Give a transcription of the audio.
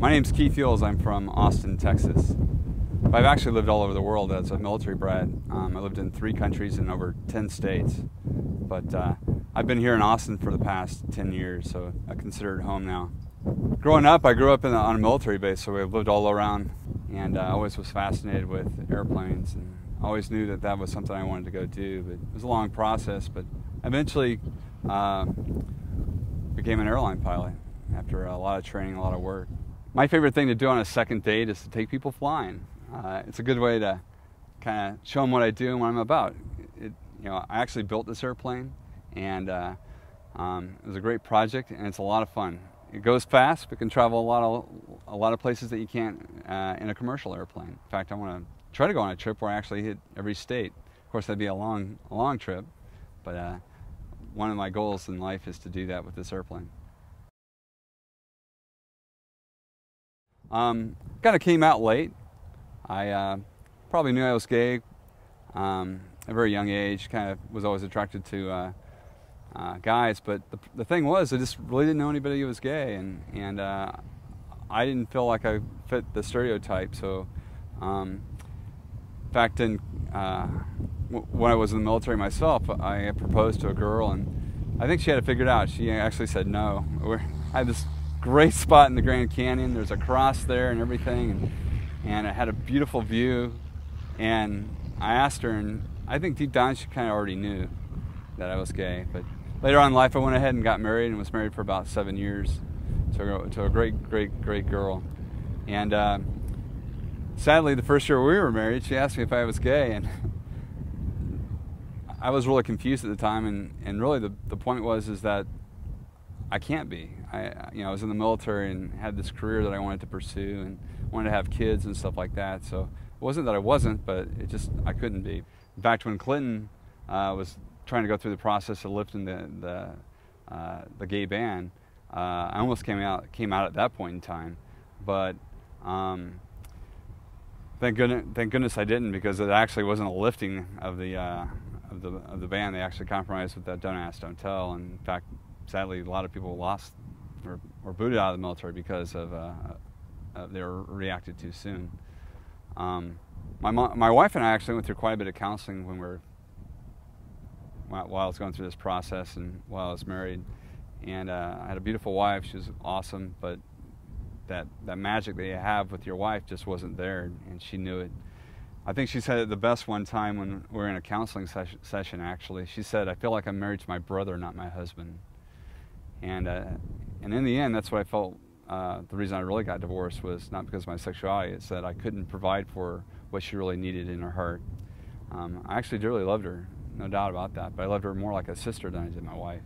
My name's Keith Yules. I'm from Austin, Texas. But I've actually lived all over the world as a military brat. I lived in 3 countries and over 10 states. But I've been here in Austin for the past 10 years, so I consider it home now. Growing up, I grew up on a military base, so we've lived all around, and I always was fascinated with airplanes, and I always knew that that was something I wanted to go do. But it was a long process, but eventually became an airline pilot after a lot of training, a lot of work. My favorite thing to do on a second date is to take people flying. It's a good way to kind of show them what I do and what I'm about. I actually built this airplane, and it was a great project, and it's a lot of fun. It goes fast, but can travel a lot of places that you can't in a commercial airplane. In fact, I want to try to go on a trip where I actually hit every state. Of course, that'd be a long trip, but one of my goals in life is to do that with this airplane. Kind of came out late. I probably knew I was gay at a very young age. Kind of was always attracted to guys, but the thing was, I just really didn't know anybody who was gay, and I didn't feel like I fit the stereotype. So, in fact, when I was in the military myself, I proposed to a girl, and I think she had it figured out. She actually said no. I had this great spot in the Grand Canyon. There's a cross there and everything, and it had a beautiful view. And I asked her, and I think deep down she kind of already knew that I was gay. But later on in life, I went ahead and got married, and was married for about 7 years to a great girl. And sadly, the first year we were married, she asked me if I was gay, and I was really confused at the time. And really, the point was that I can't be. I was in the military and had this career that I wanted to pursue and wanted to have kids and stuff like that. So it wasn't that I wasn't, but I couldn't be. In fact, when Clinton was trying to go through the process of lifting the gay ban, I almost came out at that point in time. But thank goodness I didn't, because it actually wasn't a lifting of the ban. They actually compromised with that "Don't Ask, Don't Tell." And in fact, sadly, a lot of people lost or booted out of the military because of they were reacted too soon. My wife and I actually went through quite a bit of counseling while I was going through this process and while I was married. And I had a beautiful wife. She was awesome, but that magic that you have with your wife just wasn't there, and she knew it. I think she said it the best one time when we were in a counseling session, actually. She said, "I feel like I'm married to my brother, not my husband." And in the end, that's what I felt. The reason I really got divorced was not because of my sexuality. It's that I couldn't provide for her what she really needed in her heart. I actually dearly loved her, no doubt about that, but I loved her more like a sister than I did my wife.